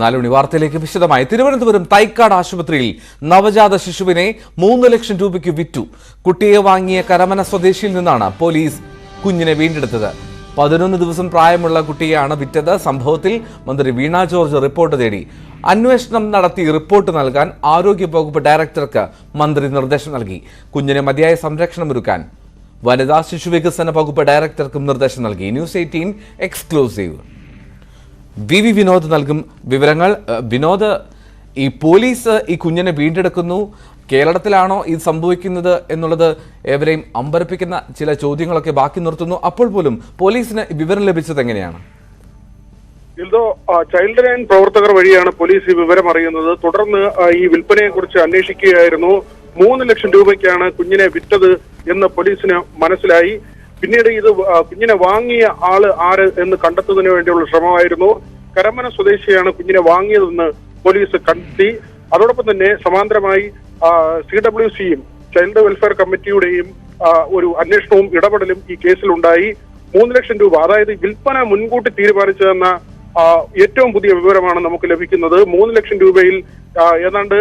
നാലുമണി വാർത്തയിലേക്ക് വിശദമായി. തിരുവനന്തപുരം തൈക്കാട് ആശുപത്രിയിൽ നവജാത ശിശുവിനെ 3 ലക്ഷം രൂപയ്ക്ക് വിറ്റു. കുട്ടിയെ വാങ്ങിയ കരമന സ്വദേശിയിൽ നിന്നാണ് പോലീസ് കുഞ്ഞിനെ വീണ്ടെടുത്തത്. 11 ദിവസം പ്രായമുള്ള കുട്ടിയെയാണ് വിറ്റത്. സംഭവത്തിൽ മന്ത്രി വീണ ജോർജ് റിപ്പോർട്ട് തേടി. അന്വേഷണം നടത്തി റിപ്പോർട്ട് നൽകാൻ ആരോഗ്യവകുപ്പ് ഡയറക്ടർക്ക് മന്ത്രി നിർദ്ദേശം നൽകി. കുഞ്ഞിന് മതിയായ സംരക്ഷണമൊരുക്കാൻ വനിതാ ശിശു വികസന വകുപ്പ് ഡയറക്ടർക്കും നിർദ്ദേശം നൽകി. News 18 exclusive. വി വിനോദ് നൽകും വിവരങ്ങൾ. വിനോദ്, ഈ പോലീസ് ഈ കുഞ്ഞിനെ വീണ്ടെടുക്കുന്നു, കേരളത്തിലാണോ ഇത് സംഭവിക്കുന്നത് എന്നുള്ളത് ഏവരെയും അമ്പരപ്പിക്കുന്ന ചില ചോദ്യങ്ങളൊക്കെ ബാക്കി നിർത്തുന്നു. അപ്പോൾ പോലും പോലീസിന് വിവരം ലഭിച്ചത് എങ്ങനെയാണ്? ചൈൽഡ് ലൈൻ പ്രവർത്തകർ വഴിയാണ് പോലീസ് ഈ വിവരം അറിയുന്നത്. തുടർന്ന് ഈ വിൽപ്പനയെ കുറിച്ച് അന്വേഷിക്കുകയായിരുന്നു. 3 ലക്ഷം രൂപയ്ക്കാണ് കുഞ്ഞിനെ വിറ്റത് എന്ന് പോലീസിന് മനസ്സിലായി. പിന്നീട് ഇത് കുഞ്ഞിനെ വാങ്ങിയ ആള് ആര് എന്ന് കണ്ടെത്തുന്നതിന് വേണ്ടിയുള്ള ശ്രമമായിരുന്നു. കരമന സ്വദേശിയാണ് കുഞ്ഞിനെ വാങ്ങിയതെന്ന് പോലീസ് കണ്ടെത്തി. അതോടൊപ്പം തന്നെ സമാന്തരമായി CWCയും ചൈൽഡ് വെൽഫെയർ കമ്മിറ്റിയുടെയും ഒരു അന്വേഷണവും ഇടപെടലും ഈ കേസിലുണ്ടായി. 3 ലക്ഷം രൂപ, അതായത് വിൽപ്പന മുൻകൂട്ടി തീരുമാനിച്ചതെന്ന ഏറ്റവും പുതിയ വിവരമാണ് നമുക്ക് ലഭിക്കുന്നത്. 3 ലക്ഷം രൂപയിൽ ഏതാണ്ട്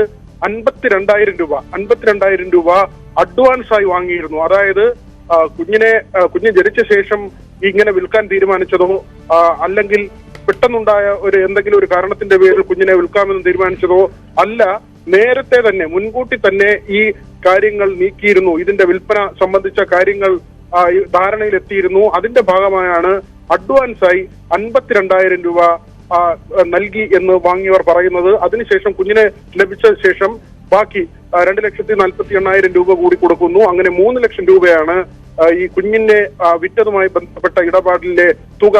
52,000 രൂപ അഡ്വാൻസായി വാങ്ങിയിരുന്നു. അതായത് കുഞ്ഞ് ജനിച്ച ശേഷം ഇങ്ങനെ വിൽക്കാൻ തീരുമാനിച്ചതോ അല്ലെങ്കിൽ പെട്ടെന്നുണ്ടായ എന്തെങ്കിലും ഒരു കാരണത്തിന്റെ പേരിൽ കുഞ്ഞിനെ വിൽക്കാമെന്ന് തീരുമാനിച്ചതോ അല്ല. നേരത്തെ തന്നെ മുൻകൂട്ടി തന്നെ ഈ കാര്യങ്ങൾ നീക്കിയിരുന്നു. ഇതിന്റെ വിൽപ്പന സംബന്ധിച്ച കാര്യങ്ങൾ ധാരണയിലെത്തിയിരുന്നു. അതിന്റെ ഭാഗമായാണ് അഡ്വാൻസായി 52,000 രൂപ നൽകി എന്ന് വാങ്ങിയവർ പറയുന്നത്. അതിനുശേഷം കുഞ്ഞിനെ ലഭിച്ച ശേഷം ബാക്കി 2,48,000 രൂപ കൂടി കൊടുക്കുന്നു. അങ്ങനെ 3 ലക്ഷം രൂപയാണ് ഈ കുഞ്ഞിനെ വിറ്റതുമായി ബന്ധപ്പെട്ട ഇടപാടിലെ തുക.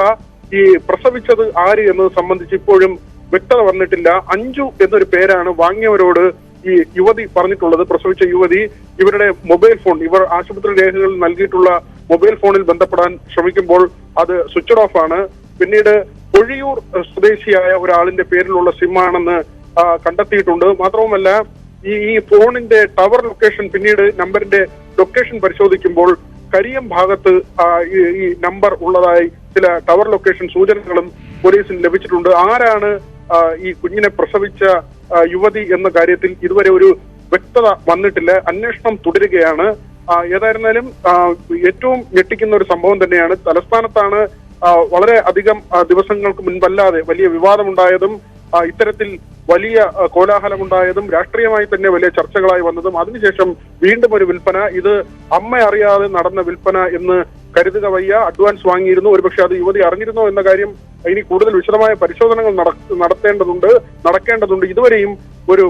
ഈ പ്രസവിച്ചത് ആര് എന്നത് സംബന്ധിച്ച് ഇപ്പോഴും വ്യക്തത വന്നിട്ടില്ല. അഞ്ജു എന്നൊരു പേരാണ് വാങ്ങിയവരോട് ഈ യുവതി പറഞ്ഞിട്ടുള്ളത്. പ്രസവിച്ച യുവതി ഇവരുടെ മൊബൈൽ ഫോൺ, ഇവർ ആശുപത്രി രേഖകളിൽ നൽകിയിട്ടുള്ള മൊബൈൽ ഫോണിൽ ബന്ധപ്പെടാൻ ശ്രമിക്കുമ്പോൾ അത് സ്വിച്ച് ഓഫ് ആണ്. പിന്നീട് പൊഴിയൂർ സ്വദേശിയായ ഒരാളിന്റെ പേരിലുള്ള സിം ആണെന്ന് കണ്ടെത്തിയിട്ടുണ്ട്. മാത്രവുമല്ല ഈ ഫോണിന്റെ ടവർ ലൊക്കേഷൻ, പിന്നീട് നമ്പറിന്റെ ലൊക്കേഷൻ പരിശോധിക്കുമ്പോൾ കരിയം ഭാഗത്ത് ഈ നമ്പർ ഉള്ളതായി ചില ടവർ ലൊക്കേഷൻ സൂചനകളും പോലീസിന് ലഭിച്ചിട്ടുണ്ട്. ആരാണ് ഈ കുഞ്ഞിനെ പ്രസവിച്ച യുവതി എന്ന കാര്യത്തിൽ ഇതുവരെ ഒരു വ്യക്തത വന്നിട്ടില്ല. അന്വേഷണം തുടരുകയാണ്. ഏതായിരുന്നാലും ഏറ്റവും ഞെട്ടിക്കുന്ന ഒരു സംഭവം തന്നെയാണ്. തലസ്ഥാനത്താണ് വളരെ അധികം ദിവസങ്ങൾക്ക് മുൻപല്ലാതെ വലിയ വിവാദമുണ്ടായതും ഇത്തരത്തിൽ വലിയ കോലാഹലമുണ്ടായതും രാഷ്ട്രീയമായി തന്നെ വലിയ ചർച്ചകളായി വന്നതും അതിനുശേഷം വീണ്ടും ഒരു വിൽപ്പന. ഇത് അമ്മ അറിയാതെ നടന്ന വിൽപ്പന എന്ന് കരുതുക വയ്യ. അഡ്വാൻസ് വാങ്ങിയിരുന്നു. ഒരുപക്ഷെ അത് യുവതി അറിഞ്ഞിരുന്നോ എന്ന കാര്യം ഇനി കൂടുതൽ വിശദമായ പരിശോധനകൾ നടക്കേണ്ടതുണ്ട്. ഇതുവരെയും ഒരു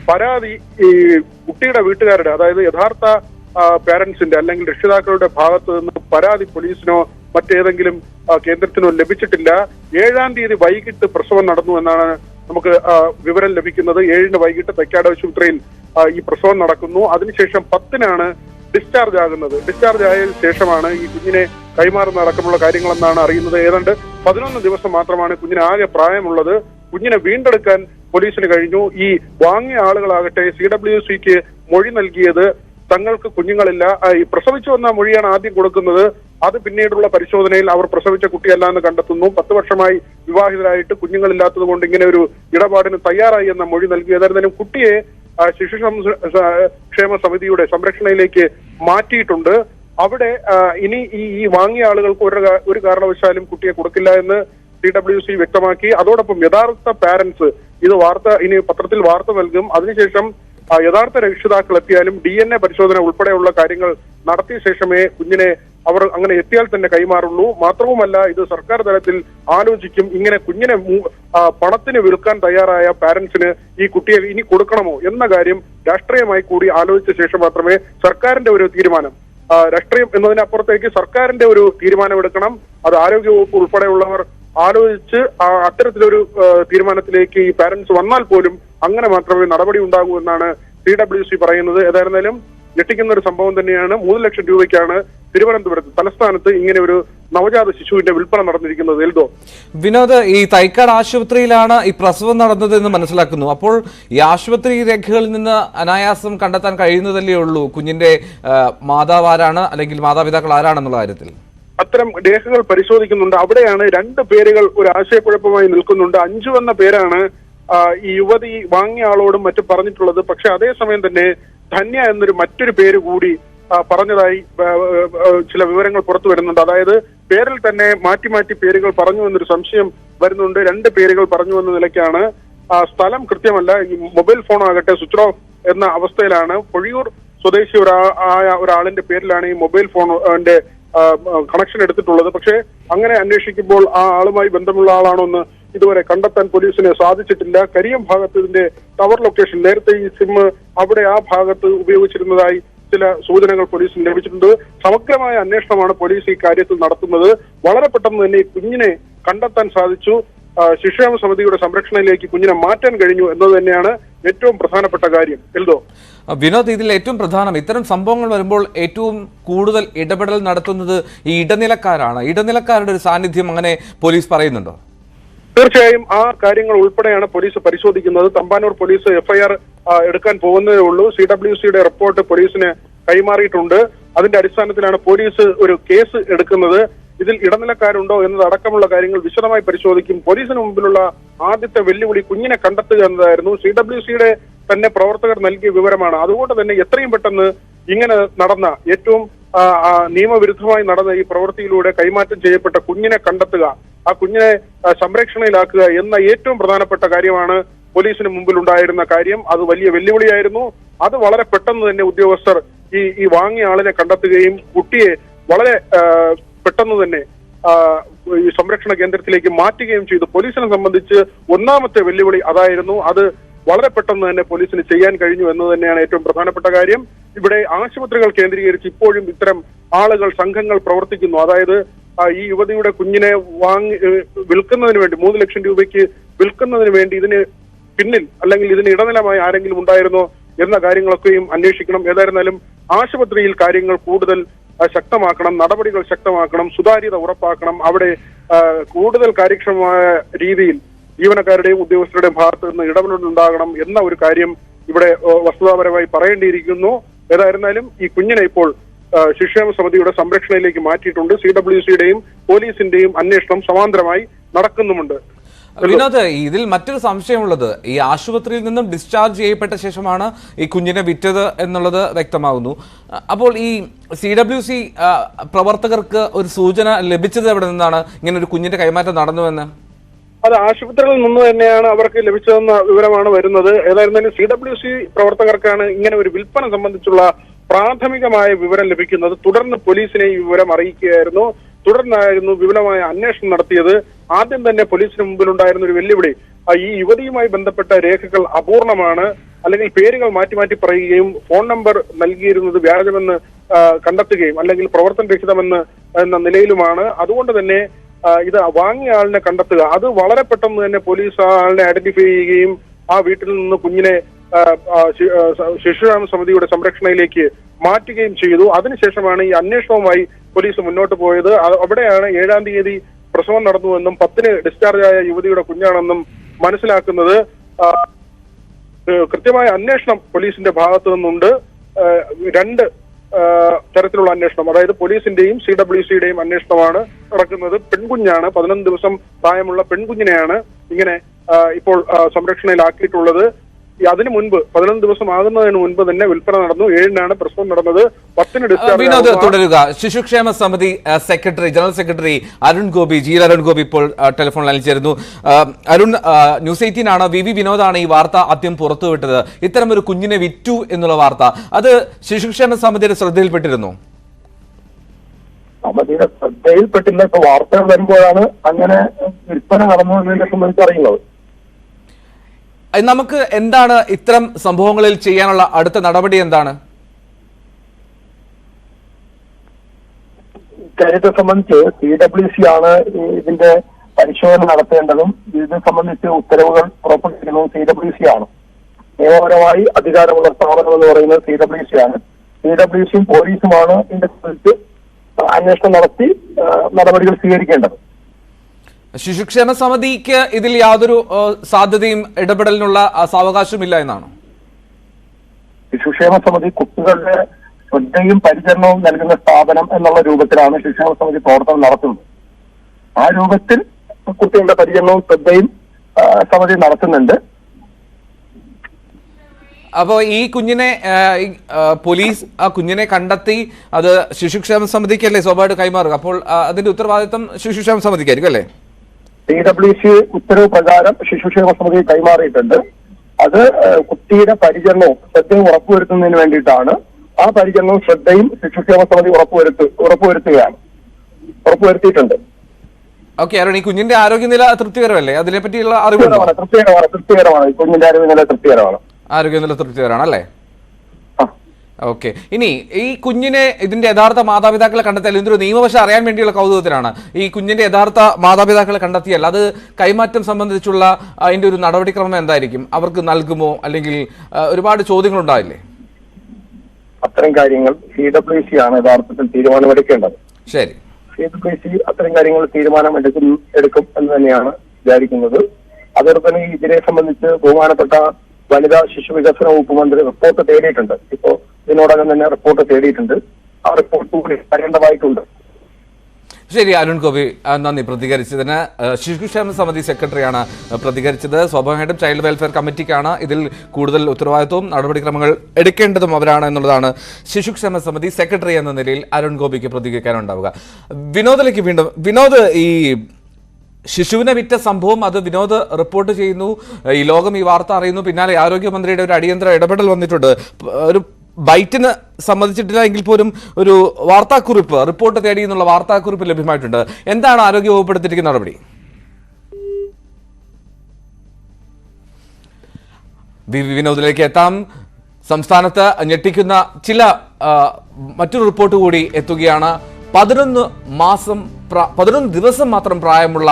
പരാതി ഈ കുട്ടിയുടെ വീട്ടുകാരുടെ, അതായത് യഥാർത്ഥ പാരന്റ്സിന്റെ അല്ലെങ്കിൽ രക്ഷിതാക്കളുടെ ഭാഗത്ത് നിന്ന് പരാതി പോലീസിനോ മറ്റേതെങ്കിലും കേന്ദ്രത്തിനോ ലഭിച്ചിട്ടില്ല. 7-ാം തീയതി വൈകിട്ട് പ്രസവം നടന്നു എന്നാണ് നമുക്ക് വിവരം ലഭിക്കുന്നത്. 7-ന് വൈകിട്ട് തൈക്കാട് ആശുപത്രിയിൽ ഈ പ്രസവം നടക്കുന്നു. അതിനുശേഷം 10-നാണ് ഡിസ്ചാർജ് ആകുന്നത്. ഡിസ്ചാർജ് ആയ ശേഷമാണ് ഈ കുഞ്ഞിനെ കൈമാറുന്ന അടക്കമുള്ള കാര്യങ്ങളെന്നാണ് അറിയുന്നത്. ഏതാണ്ട് 11 ദിവസം മാത്രമാണ് കുഞ്ഞിന് ആകെ പ്രായമുള്ളത്. കുഞ്ഞിനെ വീണ്ടെടുക്കാൻ പോലീസിന് കഴിഞ്ഞു. ഈ വാങ്ങിയ ആളുകളാകട്ടെ CWCക്ക് മൊഴി നൽകിയത് തങ്ങൾക്ക് കുഞ്ഞുങ്ങളില്ല, ഈ പ്രസവിച്ചു വന്ന മൊഴിയാണ് ആദ്യം കൊടുക്കുന്നത്. അത് പിന്നീടുള്ള പരിശോധനയിൽ അവർ പ്രസവിച്ച കുട്ടിയല്ല എന്ന് കണ്ടെത്തുന്നു. 10 വർഷമായി വിവാഹിതരായിട്ട് കുഞ്ഞുങ്ങളില്ലാത്തത് കൊണ്ട് ഇങ്ങനെ ഒരു ഇടപാടിന് തയ്യാറായി എന്ന മൊഴി നൽകി. ഏതായിരുന്നാലും കുട്ടിയെ ശിശു ക്ഷേമ സമിതിയുടെ സംരക്ഷണയിലേക്ക് മാറ്റിയിട്ടുണ്ട്. അവിടെ ഇനി ഈ വാങ്ങിയ ആളുകൾക്ക് ഒരു കാരണവശാലും കുട്ടിയെ കൊടുക്കില്ല എന്ന് CWC വ്യക്തമാക്കി. അതോടൊപ്പം യഥാർത്ഥ പാരന്റ്സ് ഇനി പത്രത്തിൽ വാർത്ത നൽകും. അതിനുശേഷം യഥാർത്ഥ രക്ഷിതാക്കൾ എത്തിയാലും DNA പരിശോധന ഉൾപ്പെടെയുള്ള കാര്യങ്ങൾ നടത്തിയ ശേഷമേ കുഞ്ഞിനെ അവർ അങ്ങനെ എത്തിയാൽ തന്നെ കൈമാറുള്ളൂ. മാത്രവുമല്ല, ഇത് സർക്കാർ തലത്തിൽ ആലോചിക്കും. ഇങ്ങനെ കുഞ്ഞിനെ പണത്തിന് വിൽക്കാൻ തയ്യാറായ പാരന്റ്സിന് ഈ കുട്ടിയെ ഇനി കൊടുക്കണമോ എന്ന കാര്യം രാഷ്ട്രീയമായി കൂടി ആലോചിച്ച ശേഷം മാത്രമേ സർക്കാരിന്റെ ഒരു തീരുമാനം, രാഷ്ട്രീയം എന്നതിനപ്പുറത്തേക്ക് സർക്കാരിന്റെ ഒരു തീരുമാനമെടുക്കണം. അത് ആരോഗ്യവകുപ്പ് ഉൾപ്പെടെയുള്ളവർ ആലോചിച്ച് അത്തരത്തിലൊരു തീരുമാനത്തിലേക്ക് ഈ പാരന്റ്സ് വന്നാൽ പോലും അങ്ങനെ മാത്രമേ നടപടി ഉണ്ടാകൂ എന്നാണ് CWC പറയുന്നത്. ഏതായിരുന്നാലും ഞെട്ടിക്കുന്ന ഒരു സംഭവം തന്നെയാണ്. 3 ലക്ഷം രൂപയ്ക്കാണ് തിരുവനന്തപുരത്ത് തലസ്ഥാനത്ത് ഇങ്ങനെ ഒരു നവജാത ശിശുവിന്റെ വിൽപ്പന നടന്നിരിക്കുന്നത്. എൽദോ, വിനോദ്, ഈ തൈക്കാട് ആശുപത്രിയിലാണ് ഈ പ്രസവം നടന്നത് എന്ന് മനസ്സിലാക്കുന്നു. അപ്പോൾ ഈ ആശുപത്രി രേഖകളിൽ നിന്ന് അനായാസം കണ്ടെത്താൻ കഴിയുന്നതല്ലേ ഉള്ളൂ കുഞ്ഞിന്റെ മാതാവ് ആരാണ് അല്ലെങ്കിൽ മാതാപിതാക്കൾ ആരാണെന്നുള്ള കാര്യത്തിൽ? അത്തരം രേഖകൾ പരിശോധിക്കുന്നുണ്ട്. അവിടെയാണ് രണ്ട് പേരുകൾ ഒരു ആശയക്കുഴപ്പമായി നിൽക്കുന്നുണ്ട്. അഞ്ജു എന്ന പേരാണ് ഈ യുവതി വാങ്ങിയ ആളോടും മറ്റും പറഞ്ഞിട്ടുള്ളത്. പക്ഷെ അതേസമയം തന്നെ ധന്യ എന്നൊരു മറ്റൊരു പേര് കൂടി പറഞ്ഞതായി ചില വിവരങ്ങൾ പുറത്തു വരുന്നുണ്ട്. അതായത് പേരിൽ തന്നെ മാറ്റി മാറ്റി പേരുകൾ പറഞ്ഞു എന്നൊരു സംശയം വരുന്നുണ്ട്. രണ്ട് പേരുകൾ പറഞ്ഞു എന്ന നിലയ്ക്കാണ്. സ്ഥലം കൃത്യമല്ല. ഈ മൊബൈൽ ഫോൺ ആകട്ടെ സ്വിച്ച് ഓഫ് എന്ന അവസ്ഥയിലാണ്. പൊഴിയൂർ സ്വദേശി ആയ ഒരാളിന്റെ പേരിലാണ് ഈ മൊബൈൽ ഫോണിന്റെ കണക്ഷൻ എടുത്തിട്ടുള്ളത്. പക്ഷേ അങ്ങനെ അന്വേഷിക്കുമ്പോൾ ആ ആളുമായി ബന്ധമുള്ള ആളാണോന്ന് ഇതുവരെ കണ്ടെത്താൻ പോലീസിന് സാധിച്ചിട്ടില്ല. കരിയം ഭാഗത്ത് ഇതിന്റെ ടവർ ലൊക്കേഷൻ, നേരത്തെ ഈ സിം അവിടെ ആ ഭാഗത്ത് ഉപയോഗിച്ചിരുന്നതായി ചില സൂചനകൾ പോലീസിന് ലഭിച്ചിട്ടുണ്ട്. സമഗ്രമായ അന്വേഷണമാണ് പോലീസ് ഈ കാര്യത്തിൽ നടത്തുന്നത്. വളരെ പെട്ടെന്ന് തന്നെ ഈ കുഞ്ഞിനെ കണ്ടെത്താൻ സാധിച്ചു. ശിശുക്ഷേമ സമിതിയുടെ സംരക്ഷണയിലേക്ക് കുഞ്ഞിനെ മാറ്റാൻ കഴിഞ്ഞു എന്നത് തന്നെയാണ് ഏറ്റവും പ്രധാനപ്പെട്ട കാര്യം. എൽദോ, വിനോദ്, ഇതിൽ ഏറ്റവും പ്രധാനം ഇത്തരം സംഭവങ്ങൾ വരുമ്പോൾ ഏറ്റവും കൂടുതൽ ഇടപെടൽ നടത്തുന്നത് ഈ ഇടനിലക്കാരാണ്. ഇടനിലക്കാരുടെ ഒരു സാന്നിധ്യം അങ്ങനെ പോലീസ് പറയുന്നുണ്ടോ? തീർച്ചയായും ആ കാര്യങ്ങൾ ഉൾപ്പെടെയാണ് പോലീസ് പരിശോധിക്കുന്നത്. തമ്പാനൂർ പോലീസ് എഫ്ഐആർ എടുക്കാൻ പോകുന്നതേ ഉള്ളൂ. CWCയുടെ റിപ്പോർട്ട് പോലീസിന് കൈമാറിയിട്ടുണ്ട്. അതിന്റെ അടിസ്ഥാനത്തിലാണ് പോലീസ് ഒരു കേസ് എടുക്കുന്നത്. ഇതിൽ ഇടനിലക്കാരുണ്ടോ എന്നതടക്കമുള്ള കാര്യങ്ങൾ വിശദമായി പരിശോധിക്കും. പോലീസിന് മുമ്പിലുള്ള ആദ്യത്തെ വെല്ലുവിളി കുഞ്ഞിനെ കണ്ടെത്തുക എന്നതായിരുന്നു. CWCയുടെ തന്നെ പ്രവർത്തകർ നൽകിയ വിവരമാണ്. അതുകൊണ്ട് തന്നെ എത്രയും പെട്ടെന്ന് ഇങ്ങനെ നടന്ന ഏറ്റവും നിയമവിരുദ്ധമായി നടന്ന ഈ പ്രവൃത്തിയിലൂടെ കൈമാറ്റം ചെയ്യപ്പെട്ട കുഞ്ഞിനെ കണ്ടെത്തുക, ആ കുഞ്ഞിനെ സംരക്ഷണയിലാക്കുക എന്ന ഏറ്റവും പ്രധാനപ്പെട്ട കാര്യമാണ് പോലീസിന് മുമ്പിൽ ഉണ്ടായിരുന്ന കാര്യം. അത് വലിയ വെല്ലുവിളിയായിരുന്നു. അത് വളരെ പെട്ടെന്ന് തന്നെ ഉദ്യോഗസ്ഥർ ഈ വാങ്ങിയ ആളിനെ കണ്ടെത്തുകയും കുട്ടിയെ വളരെ പെട്ടെന്ന് തന്നെ ഈ സംരക്ഷണ കേന്ദ്രത്തിലേക്ക് മാറ്റുകയും ചെയ്തു. പോലീസിനെ സംബന്ധിച്ച് ഒന്നാമത്തെ വെല്ലുവിളി അതായിരുന്നു. അത് വളരെ പെട്ടെന്ന് തന്നെ പോലീസിന് ചെയ്യാൻ കഴിഞ്ഞു എന്ന് തന്നെയാണ് ഏറ്റവും പ്രധാനപ്പെട്ട കാര്യം. ഇവിടെ ആശുപത്രികൾ കേന്ദ്രീകരിച്ച് ഇപ്പോഴും ഇത്തരം ആളുകൾ, സംഘങ്ങൾ പ്രവർത്തിക്കുന്നു. അതായത് ഈ യുവതിയുടെ കുഞ്ഞിനെ വിൽക്കുന്നതിന് വേണ്ടി 3 ലക്ഷം രൂപയ്ക്ക് വിൽക്കുന്നതിന് വേണ്ടി ഇതിന് പിന്നിൽ അല്ലെങ്കിൽ ഇതിന് ഇടനിലമായി ആരെങ്കിലും ഉണ്ടായിരുന്നോ എന്ന കാര്യങ്ങളൊക്കെയും അന്വേഷിക്കണം. ഏതായിരുന്നാലും ആശുപത്രിയിൽ കാര്യങ്ങൾ കൂടുതൽ ശക്തമാക്കണം, നടപടികൾ ശക്തമാക്കണം, സുതാര്യത ഉറപ്പാക്കണം. അവിടെ കൂടുതൽ കാര്യക്ഷമമായ രീതിയിൽ ജീവനക്കാരുടെയും ഉദ്യോഗസ്ഥരുടെയും ഭാഗത്ത് നിന്ന് ഇടപെടലുണ്ടാകണം എന്ന ഒരു കാര്യം ഇവിടെ വസ്തുതാപരമായി പറയേണ്ടിയിരിക്കുന്നു. ഏതായിരുന്നാലും ഈ കുഞ്ഞിനെ ഇപ്പോൾ ശിശുക്ഷേമ സമിതിയുടെ സംരക്ഷണയിലേക്ക് മാറ്റിയിട്ടുണ്ട്. CWCയുടെയും പോലീസിന്റെയും അന്വേഷണം സമാന്തരമായി നടക്കുന്നുമുണ്ട്. വിനോദ്, ഇതിൽ മറ്റൊരു സംശയമുള്ളത്, ഈ ആശുപത്രിയിൽ നിന്നും ഡിസ്ചാർജ് ചെയ്യപ്പെട്ട ശേഷമാണ് ഈ കുഞ്ഞിനെ വിറ്റത് എന്നുള്ളത് വ്യക്തമാകുന്നു. അപ്പോൾ ഈ CWC പ്രവർത്തകർക്ക് ഒരു സൂചന ലഭിച്ചത് എവിടെ നിന്നാണ് ഇങ്ങനെ ഒരു കുഞ്ഞിന്റെ കൈമാറ്റം നടന്നുവെന്ന്? അത് ആശുപത്രിയിൽ നിന്ന് തന്നെയാണ് അവർക്ക് ലഭിച്ചതെന്ന വിവരമാണ് വരുന്നത്. ഏതായിരുന്നാലും CWC പ്രവർത്തകർക്കാണ് ഇങ്ങനെ ഒരു വിൽപ്പന സംബന്ധിച്ചുള്ള പ്രാഥമികമായ വിവരം ലഭിക്കുന്നത്. തുടർന്ന് പോലീസിനെ ഈ വിവരം അറിയിക്കുകയായിരുന്നു. തുടർന്നായിരുന്നു വിപുലമായ അന്വേഷണം നടത്തിയത്. ആദ്യം തന്നെ പോലീസിന് മുമ്പിലുണ്ടായിരുന്ന ഒരു വെല്ലുവിളി, ഈ യുവതിയുമായി ബന്ധപ്പെട്ട രേഖകൾ അപൂർണമാണ്, അല്ലെങ്കിൽ പേരുകൾ മാറ്റി മാറ്റി പറയുകയും ഫോൺ നമ്പർ നൽകിയിരുന്നത് വ്യാജമെന്ന് കണ്ടെത്തുകയും അല്ലെങ്കിൽ പ്രവർത്തനരഹിതമെന്ന് എന്ന നിലയിലുമാണ്. അതുകൊണ്ട് തന്നെ ഇത് വാങ്ങിയ ആളിനെ കണ്ടെത്തുക, അത് വളരെ പെട്ടെന്ന് തന്നെ പോലീസ് ആ ആളിനെ ഐഡന്റിഫൈ ചെയ്യുകയും ആ വീട്ടിൽ നിന്ന് കുഞ്ഞിനെ ശിശുക്ഷേമ സമിതിയുടെ സംരക്ഷണയിലേക്ക് മാറ്റുകയും ചെയ്തു. അതിനുശേഷമാണ് ഈ അന്വേഷണവുമായി പോലീസ് മുന്നോട്ട് പോയത്. അവിടെയാണ് 7-ാം തീയതി പ്രസവം നടന്നുവെന്നും 10-ന് ഡിസ്ചാർജ് ആയ യുവതിയുടെ കുഞ്ഞാണെന്നും മനസ്സിലാക്കുന്നത്. കൃത്യമായ അന്വേഷണം പോലീസിന്റെ ഭാഗത്തു നിന്നുണ്ട്. രണ്ട് തരത്തിലുള്ള അന്വേഷണം, അതായത് പോലീസിന്റെയും CWCയുടെയും അന്വേഷണമാണ് നടക്കുന്നത്. പെൺകുഞ്ഞാണ്, 11 ദിവസം പ്രായമുള്ള പെൺകുഞ്ഞിനെയാണ് ഇങ്ങനെ ഇപ്പോൾ സംരക്ഷണയിലാക്കിയിട്ടുള്ളത്. അതിനു മുൻപ് 11 ദിവസം ആകുന്നതിന് മുൻപ് തന്നെ വിൽപ്പന നടന്നു. 7-നാണ് പ്രസവം നടന്നത്. 10-ന് വിനോദ് തുടരുക. ശിശുക്ഷേമ സമിതി secretary, general secretary Arun Gopi, Arun Gopi ഇപ്പോൾ ടെലിഫോൺ ലൈനിൽ ചേരുന്നു. അരുൺ, ന്യൂസ് 18 ആണ്, VV വിനോദാണ് ഈ വാർത്ത ആദ്യം പുറത്തുവിട്ടത്. ഇത്തരം ഒരു കുഞ്ഞിനെ വിറ്റു എന്നുള്ള വാർത്ത, അത് ശിശുക്ഷേമ സമിതിയുടെ ശ്രദ്ധയിൽപ്പെട്ടിരുന്നു? സമിതിയുടെ ശ്രദ്ധയിൽപ്പെട്ടില്ല. ഇപ്പൊ വാർത്തകൾ വരുമ്പോഴാണ് അങ്ങനെ വിൽപ്പന നടന്നു എന്നതിനെ സംബന്ധിച്ച് അറിയുന്നത്. നമുക്ക് എന്താണ് ഇത്തരം സംഭവങ്ങളിൽ ചെയ്യാനുള്ള അടുത്ത നടപടി എന്താണ്? ഇക്കാര്യത്തെ സംബന്ധിച്ച് CWC ആണ് ഇതിന്റെ പരിശോധന നടത്തേണ്ടതും ഇത് സംബന്ധിച്ച് ഉത്തരവുകൾ പുറപ്പെടുവിക്കുന്നത് CWC ആണ്. നിയമപരമായി അധികാരമുള്ള സ്ഥാപനം എന്ന് പറയുന്നത് CWC ആണ്. CWCയും പോലീസുമാണ് ഇതിന്റെ സംബന്ധിച്ച് അന്വേഷണം നടത്തി നടപടികൾ സ്വീകരിക്കേണ്ടത്. ശിശുക്ഷേമ സമിതിക്ക് ഇതിൽ യാതൊരു സാധ്യതയും ഇടപെടലിനുള്ള സാവകാശമില്ല എന്നാണ്? ശിശുക്ഷേമ സമിതി കുട്ടികളുടെ ശ്രദ്ധയും പരിചരണവും നൽകുന്ന സ്ഥാപനം എന്നുള്ള രൂപത്തിലാണ് ശിശുക്ഷേമ സമിതി പ്രവർത്തനം നടത്തുന്നത്. ആ രൂപത്തിൽ കുട്ടികളുടെ പരിചരണവും ശ്രദ്ധയും സമിതി നടത്തുന്നുണ്ട്. അപ്പോൾ ഈ കുഞ്ഞിനെ പോലീസ് ആ കുഞ്ഞിനെ കണ്ടെത്തി അത് ശിശുക്ഷേമ സമിതിക്കല്ലേ സ്വാഭാവികമായിട്ട് കൈമാറുക. അപ്പോൾ അതിന്റെ ഉത്തരവാദിത്വം ശിശുക്ഷേമ സമിതിക്കായിരിക്കും അല്ലേ? CWC ഉത്തരവ് പ്രകാരം ശിശുക്ഷേമ സമിതി കൈമാറിയിട്ടുണ്ട്. അത് കുട്ടിയുടെ പരിചരണവും ശ്രദ്ധയും ഉറപ്പുവരുത്തുന്നതിന് വേണ്ടിയിട്ടാണ്. ആ പരിചരണവും ശ്രദ്ധയും ശിശുക്ഷേമ സമിതി ഉറപ്പുവരുത്തിയിട്ടുണ്ട്. ഓക്കെ, അരുൺ, ഈ കുഞ്ഞിന്റെ ആരോഗ്യനില തൃപ്തികരമല്ലേ? അതിനെപ്പറ്റിയുള്ള അറിവ് തൃപ്തികരമാണ്. കുഞ്ഞിന്റെ ആരോഗ്യനില തൃപ്തികരമാണ്. ആരോഗ്യനില തൃപ്തികരമാണ് അല്ലേ? ഓക്കെ. ഇനി ഈ കുഞ്ഞിനെ ഇതിന്റെ യഥാർത്ഥ മാതാപിതാക്കളെ കണ്ടെത്തിയാൽ ഇതൊരു നിയമവശം അറിയാൻ വേണ്ടിയുള്ള കൗതുകത്തിലാണ്. ഈ കുഞ്ഞിന്റെ യഥാർത്ഥ മാതാപിതാക്കളെ കണ്ടെത്തിയാൽ അത് കൈമാറ്റം സംബന്ധിച്ചുള്ള അതിന്റെ ഒരു നടപടിക്രമം എന്തായിരിക്കും? അവർക്ക് നൽകുമോ? അല്ലെങ്കിൽ ഒരുപാട് ചോദ്യങ്ങൾ ഉണ്ടാവില്ലേ? അത്തരം കാര്യങ്ങൾ CWC ആണ് യഥാർത്ഥത്തിൽ തീരുമാനമെടുക്കേണ്ടത്. ശരി, CWC അത്തരം കാര്യങ്ങൾ എടുക്കും എന്ന് തന്നെയാണ് വിചാരിക്കുന്നത്. അതോടൊപ്പം തന്നെ ഇതിനെ സംബന്ധിച്ച് ബഹുമാനപ്പെട്ട വനിതാ ശിശു വികസന വകുപ്പ് മന്ത്രി റിപ്പോർട്ട് തേടിയിട്ടുണ്ട്. ഇപ്പോ ഇതിനോടകം തന്നെ റിപ്പോർട്ട് തേടിയിട്ടുണ്ട്. ആ റിപ്പോർട്ട് കൂടി അറിയേണ്ടതായിട്ടുണ്ട്. ശരി, അരുൺ ഗോപി, നന്ദി പ്രതികരിച്ചതിന്. ശിശുക്ഷേമ സമിതി സെക്രട്ടറിയാണ് പ്രതികരിച്ചത്. സ്വാഭാവികമായിട്ടും ചൈൽഡ് വെൽഫെയർ കമ്മിറ്റിക്കാണ് ഇതിൽ കൂടുതൽ ഉത്തരവാദിത്വവും നടപടിക്രമങ്ങൾ എടുക്കേണ്ടതും അവരാണ് എന്നുള്ളതാണ് ശിശുക്ഷേമ സമിതി സെക്രട്ടറി എന്ന നിലയിൽ അരുൺ ഗോപിക്ക് പ്രതികരിക്കാനുണ്ടാവുക. വിനോദിലേക്ക് വീണ്ടും. വിനോദ്, ഈ ശിശുവിനെ വിറ്റ സംഭവം അത് വിനോദ് റിപ്പോർട്ട് ചെയ്യുന്നു, ഈ ലോകം ഈ വാർത്ത അറിയുന്നു, പിന്നാലെ ആരോഗ്യമന്ത്രിയുടെ ഒരു അടിയന്തര ഇടപെടൽ വന്നിട്ടുണ്ട്. ഒരു ബൈറ്റിന് സമ്മതിച്ചിട്ടില്ല എങ്കിൽ പോലും ഒരു വാർത്താക്കുറിപ്പ്, റിപ്പോർട്ട് തേടി എന്നുള്ള വാർത്താക്കുറിപ്പ് ലഭ്യമായിട്ടുണ്ട്. എന്താണ് ആരോഗ്യ വകുപ്പ് എടുത്തിരിക്കുന്ന നടപടി? വിനോദിലേക്ക് എത്താം. സംസ്ഥാനത്ത് ഞെട്ടിക്കുന്ന ചില മറ്റൊരു റിപ്പോർട്ട് കൂടി എത്തുകയാണ്. 11 ദിവസം മാത്രം പ്രായമുള്ള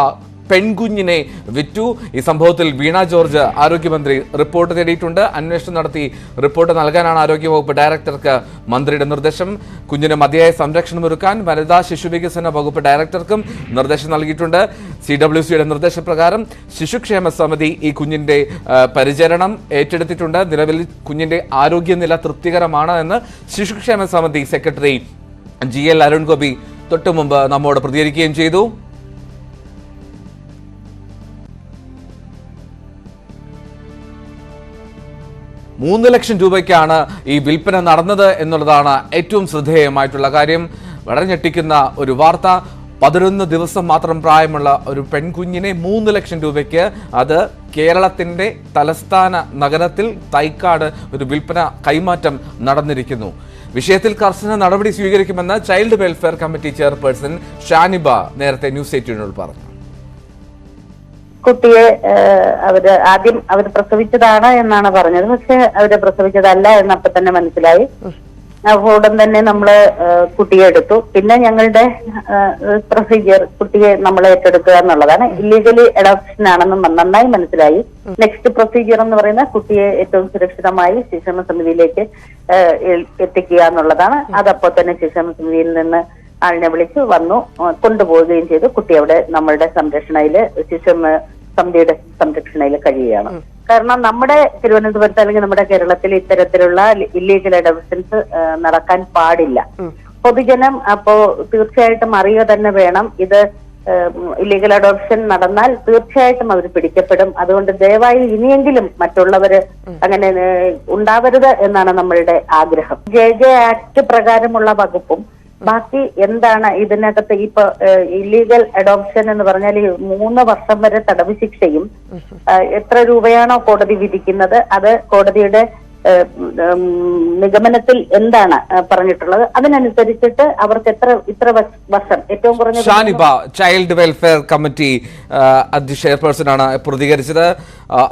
പെൺകുഞ്ഞിനെ വിറ്റു. ഈ സംഭവത്തിൽ വീണ ജോർജ് ആരോഗ്യമന്ത്രി റിപ്പോർട്ട് തേടിയിട്ടുണ്ട്. അന്വേഷണം നടത്തി റിപ്പോർട്ട് നൽകാനാണ് ആരോഗ്യവകുപ്പ് ഡയറക്ടർക്ക് മന്ത്രിയുടെ നിർദ്ദേശം. കുഞ്ഞിന് മതിയായ സംരക്ഷണം ഒരുക്കാൻ വനിതാ ശിശുവികസന വകുപ്പ് ഡയറക്ടർക്കും നിർദ്ദേശം നൽകിയിട്ടുണ്ട്. CWCയുടെ നിർദ്ദേശപ്രകാരം ശിശുക്ഷേമ സമിതി ഈ കുഞ്ഞിന്റെ പരിചരണം ഏറ്റെടുത്തിട്ടുണ്ട്. നിലവിൽ കുഞ്ഞിന്റെ ആരോഗ്യനില തൃപ്തികരമാണ് എന്ന് ശിശുക്ഷേമ സമിതി സെക്രട്ടറി GL അരുൺ ഗോപി തൊട്ടു മുമ്പ് നമ്മോട് പ്രതികരിക്കുകയും ചെയ്തു. $3 ലക്ഷം ഈ വിൽപ്പന നടന്നത് എന്നുള്ളതാണ് ഏറ്റവും ശ്രദ്ധേയമായിട്ടുള്ള കാര്യം. വളരെ ഞെട്ടിക്കുന്ന ഒരു വാർത്ത. 11 ദിവസം മാത്രം പ്രായമുള്ള ഒരു പെൺകുഞ്ഞിനെ 3 ലക്ഷം രൂപയ്ക്ക്, അത് കേരളത്തിന്റെ തലസ്ഥാന നഗരത്തിൽ തൈക്കാട് ഒരു വിൽപ്പന കൈമാറ്റം നടന്നിരിക്കുന്നു. വിഷയത്തിൽ കർശന നടപടി സ്വീകരിക്കുമെന്ന് child welfare committee chairperson Shaniba നേരത്തെ ന്യൂസ് 18 പറഞ്ഞു. കുട്ടിയെ ആദ്യം അവർ പ്രസവിച്ചതാണ് എന്നാണ് പറഞ്ഞത്. പക്ഷെ അവര് പ്രസവിച്ചതല്ല എന്നപ്പോ തന്നെ മനസ്സിലായി. ഉടൻ തന്നെ നമ്മള് കുട്ടിയെ എടുത്തു. പിന്നെ ഞങ്ങളുടെ പ്രൊസീജിയർ കുട്ടിയെ നമ്മൾ ഏറ്റെടുക്കുക എന്നുള്ളതാണ്. ഇല്ലീഗലി അഡോപ്ഷൻ ആണെന്ന് നന്നായി മനസ്സിലായി. നെക്സ്റ്റ് പ്രൊസീജിയർ എന്ന് പറയുന്ന കുട്ടിയെ ഏറ്റവും സുരക്ഷിതമായി ശിശുക്ഷേമ സമിതിയിലേക്ക് എത്തിക്കുക എന്നുള്ളതാണ്. അതപ്പോ തന്നെ ശിശുക്ഷേമ സമിതിയിൽ നിന്ന് ആളിനെ വിളിച്ച് വന്നു, കൊണ്ടുപോവുകയും ചെയ്തു. കുട്ടി അവിടെ നമ്മളുടെ സംരക്ഷണയില് ശിശുക്ഷേമ സമിതിയുടെ സംരക്ഷണയിൽ കഴിയുകയാണ്. കാരണം നമ്മുടെ തിരുവനന്തപുരത്ത് അല്ലെങ്കിൽ നമ്മുടെ കേരളത്തിൽ ഇത്തരത്തിലുള്ള ഇല്ലീഗൽ അഡോപ്ഷൻസ് നടക്കാൻ പാടില്ല. പൊതുജനം അപ്പോ തീർച്ചയായിട്ടും അറിയുക തന്നെ വേണം. ഇത് ഇല്ലീഗൽ അഡോപ്ഷൻ നടന്നാൽ തീർച്ചയായിട്ടും അവർ പിടിക്കപ്പെടും. അതുകൊണ്ട് ദയവായി ഇനിയെങ്കിലും മറ്റുള്ളവര് അങ്ങനെ ഉണ്ടാവരുത് എന്നാണ് നമ്മളുടെ ആഗ്രഹം. JJ ആക്ട് പ്രകാരമുള്ള വകുപ്പും ബാക്കി എന്താണ് ഇതിനകത്ത് ഇപ്പൊ ഇല്ലീഗൽ അഡോപ്ഷൻ എന്ന് പറഞ്ഞാൽ 3 വർഷം വരെ തടവ് ശിക്ഷയും എത്ര രൂപയാണോ കോടതി വിധിക്കുന്നത് അത് കോടതിയുടെ നിഗമനത്തിൽ എന്താണ് പറഞ്ഞിട്ടുള്ളത് അതിനനുസരിച്ചിട്ട് അവർക്ക് ഇത്ര വർഷം ഏറ്റവും കുറഞ്ഞ. Shaniba child welfare committee chairperson ആണ് പ്രതികരിച്ചത്.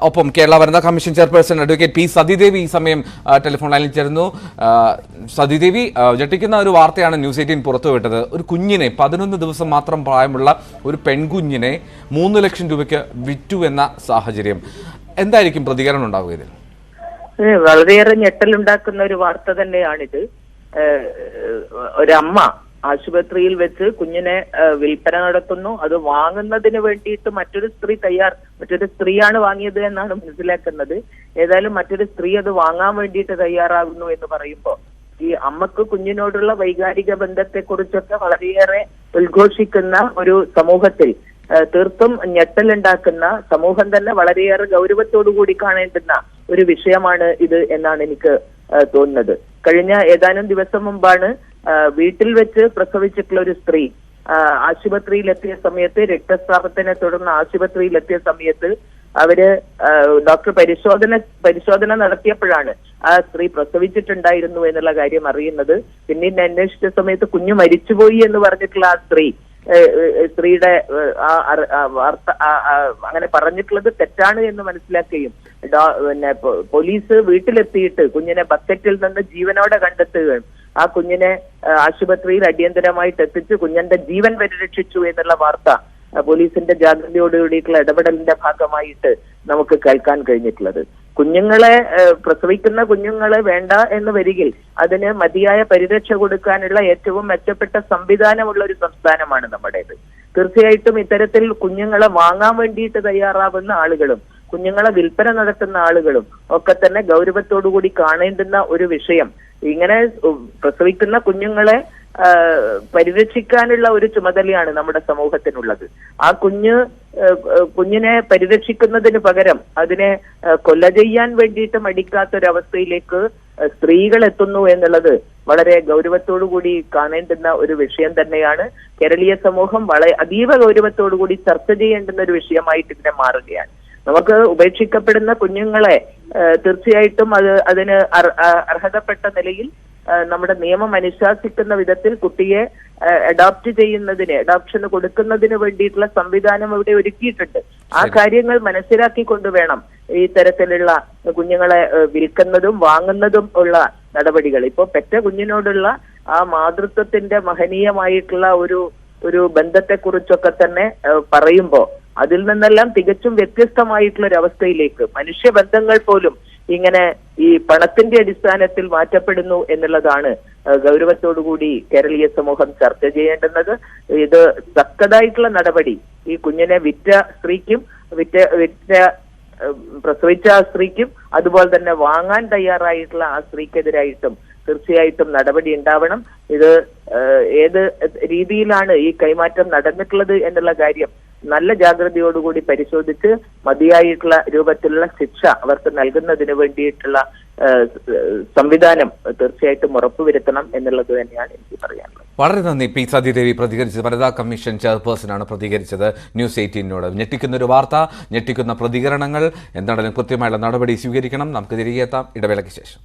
ഒപ്പം കേരള വനിതാ commission chairperson advocate P. Sathidevi ഈ സമയം ടെലിഫോൺ ലൈനിൽ ചേരുന്നു. സതിദേവി, ഞെട്ടിക്കുന്ന ഒരു വാർത്തയാണ് ന്യൂസ് 18 പുറത്തുവിട്ടത്. ഒരു കുഞ്ഞിനെ 11 ദിവസം മാത്രം പ്രായമുള്ള ഒരു പെൺകുഞ്ഞിനെ 3 ലക്ഷം രൂപയ്ക്ക് വിറ്റു എന്ന സാഹചര്യം. എന്തായിരിക്കും പ്രതികരണം ഉണ്ടാവുക ഇതിൽ? വളരെയേറെ ഞെട്ടലുണ്ടാക്കുന്ന ഒരു വാർത്ത തന്നെയാണിത്. ഒരമ്മ ആശുപത്രിയിൽ വെച്ച് കുഞ്ഞിനെ വിൽപ്പന നടത്തുന്നു. അത് വാങ്ങുന്നതിന് വേണ്ടിയിട്ട് മറ്റൊരു സ്ത്രീയാണ് വാങ്ങിയത് എന്നാണ് മനസ്സിലാക്കുന്നത്. ഏതായാലും മറ്റൊരു സ്ത്രീ അത് വാങ്ങാൻ വേണ്ടിയിട്ട് തയ്യാറാകുന്നു എന്ന് പറയുമ്പോൾ ഈ അമ്മക്ക് കുഞ്ഞിനോടുള്ള വൈകാരിക ബന്ധത്തെക്കുറിച്ചൊക്കെ വളരെയേറെ ഉദ്ഘോഷിക്കുന്ന ഒരു സമൂഹത്തിൽ തീർത്തും ഞെട്ടലുണ്ടാക്കുന്ന, സമൂഹം തന്നെ വളരെയേറെ ഗൗരവത്തോടുകൂടി കാണേണ്ടുന്ന ഒരു വിഷയമാണ് ഇത് എന്നാണ് എനിക്ക് തോന്നുന്നത്. കഴിഞ്ഞ ഏതാനും ദിവസം മുമ്പാണ് വീട്ടിൽ വെച്ച് പ്രസവിച്ചിട്ടുള്ള ഒരു സ്ത്രീ ആശുപത്രിയിലെത്തിയ സമയത്ത്, രക്തസ്രാവത്തിനെ തുടർന്ന് ആശുപത്രിയിലെത്തിയ സമയത്ത് അവര് ഡോക്ടർ പരിശോധന നടത്തിയപ്പോഴാണ് ആ സ്ത്രീ പ്രസവിച്ചിട്ടുണ്ടായിരുന്നു എന്നുള്ള കാര്യം അറിയുന്നത്. പിന്നീട് അന്വേഷിച്ച സമയത്ത് കുഞ്ഞു മരിച്ചുപോയി എന്ന് പറഞ്ഞിട്ടുള്ള ആ സ്ത്രീയുടെ വാർത്ത അങ്ങനെ പറഞ്ഞിട്ടുള്ളത് തെറ്റാണ് എന്ന് മനസ്സിലാക്കുകയും പിന്നെ പോലീസ് വീട്ടിലെത്തിയിട്ട് കുഞ്ഞിനെ ബക്കറ്റിൽ നിന്ന് ജീവനോടെ കണ്ടെത്തുകയും ആ കുഞ്ഞിനെ ആശുപത്രിയിൽ അടിയന്തരമായിട്ട് എത്തിച്ച് കുഞ്ഞിന്റെ ജീവൻ പരിരക്ഷിച്ചു എന്നുള്ള വാർത്ത പോലീസിന്റെ ജാഗ്രതയോടുകൂടിയിട്ടുള്ള ഇടപെടലിന്റെ ഭാഗമായിട്ട് നമുക്ക് കേൾക്കാൻ കഴിഞ്ഞിട്ടുള്ളത്. കുഞ്ഞുങ്ങളെ പ്രസവിക്കുന്ന കുഞ്ഞുങ്ങളെ വേണ്ട എന്ന് വരികിൽ അതിന് മതിയായ പരിരക്ഷ കൊടുക്കാനുള്ള ഏറ്റവും മെച്ചപ്പെട്ട സംവിധാനമുള്ള ഒരു സംസ്ഥാനമാണ് നമ്മുടേത്. തീർച്ചയായിട്ടും ഇത്തരത്തിൽ കുഞ്ഞുങ്ങളെ വാങ്ങാൻ വേണ്ടിയിട്ട് തയ്യാറാവുന്ന ആളുകളും കുഞ്ഞുങ്ങളെ വിൽപ്പന നടത്തുന്ന ആളുകളും ഒക്കെ തന്നെ ഗൗരവത്തോടുകൂടി കാണേണ്ടുന്ന ഒരു വിഷയം. ഇങ്ങനെ പ്രസവിക്കുന്ന കുഞ്ഞുങ്ങളെ പരിരക്ഷിക്കാനുള്ള ഒരു ചുമതലയാണ് നമ്മുടെ സമൂഹത്തിനുള്ളത്. ആ കുഞ്ഞിനെ പരിരക്ഷിക്കുന്നതിന് പകരം അതിനെ കൊല ചെയ്യാൻ വേണ്ടിയിട്ട് മടിക്കാത്തൊരവസ്ഥയിലേക്ക് സ്ത്രീകൾ എത്തുന്നു എന്നുള്ളത് വളരെ ഗൗരവത്തോടുകൂടി കാണേണ്ടുന്ന ഒരു വിഷയം തന്നെയാണ്. കേരളീയ സമൂഹം അതീവ ഗൗരവത്തോടുകൂടി ചർച്ച ചെയ്യേണ്ടുന്ന ഒരു വിഷയമായിട്ട് ഇതിനെ മാറുകയാണ്. നമുക്ക് ഉപേക്ഷിക്കപ്പെടുന്ന കുഞ്ഞുങ്ങളെ തീർച്ചയായിട്ടും അതിന് അർഹതപ്പെട്ട നിലയിൽ നമ്മുടെ നിയമം അനുശാസിക്കുന്ന വിധത്തിൽ കുട്ടിയെ അഡോപ്ഷന് കൊടുക്കുന്നതിന് വേണ്ടിയിട്ടുള്ള സംവിധാനം ഇവിടെ ഒരുക്കിയിട്ടുണ്ട്. ആ കാര്യങ്ങൾ മനസ്സിലാക്കിക്കൊണ്ട് വേണം ഈ തരത്തിലുള്ള കുഞ്ഞുങ്ങളെ വിൽക്കുന്നതും വാങ്ങുന്നതും ഉള്ള നടപടികൾ. ഇപ്പോ പെറ്റ കുഞ്ഞിനോടുള്ള ആ മാതൃത്വത്തിന്റെ മഹനീയമായിട്ടുള്ള ഒരു ബന്ധത്തെക്കുറിച്ചൊക്കെ തന്നെ പറയുമ്പോൾ അതിൽ നിന്നെല്ലാം തികച്ചും വ്യത്യസ്തമായിട്ടുള്ള ഒരു അവസ്ഥയിലേക്ക് മനുഷ്യബന്ധങ്ങൾ പോലും ഇങ്ങനെ ഈ പണത്തിന്റെ അടിസ്ഥാനത്തിൽ മാറ്റപ്പെടുന്നു എന്നുള്ളതാണ് ഗൗരവത്തോടുകൂടി കേരളീയ സമൂഹം ചർച്ച ചെയ്യേണ്ടുന്നത്. ഇത് തക്കതായിട്ടുള്ള നടപടി ഈ കുഞ്ഞിനെ വിറ്റ സ്ത്രീക്കും പ്രസവിച്ച ആ സ്ത്രീക്കും അതുപോലെ തന്നെ വാങ്ങാൻ തയ്യാറായിട്ടുള്ള ആ സ്ത്രീക്കെതിരായിട്ടും തീർച്ചയായിട്ടും നടപടി ഉണ്ടാവണം. ഇത് ഏത് രീതിയിലാണ് ഈ കൈമാറ്റം നടന്നിട്ടുള്ളത് എന്നുള്ള കാര്യം നല്ല ജാഗ്രതയോടുകൂടി പരിശോധിച്ച് മതിയായിട്ടുള്ള രൂപത്തിലുള്ള ശിക്ഷ അവർക്ക് നൽകുന്നതിന് വേണ്ടിയിട്ടുള്ള സംവിധാനം തീർച്ചയായിട്ടും ഉറപ്പുവരുത്തണം എന്നുള്ളത് തന്നെയാണ് എനിക്ക് പറയാനുള്ളത്. വളരെ നന്ദി. പി സതീദേവി പ്രതികരിച്ചത്. വനിതാ കമ്മീഷൻ ചെയർപേഴ്സണാണ് പ്രതികരിച്ചത് ന്യൂസ് 18നോട്. ഞെട്ടിക്കുന്ന ഒരു വാർത്ത, ഞെട്ടിക്കുന്ന പ്രതികരണങ്ങൾ, എന്താണെങ്കിലും കൃത്യമായുള്ള നടപടി സ്വീകരിക്കണം. നമുക്ക് തിരികെ എത്താം ഇടവേളയ്ക്ക് ശേഷം.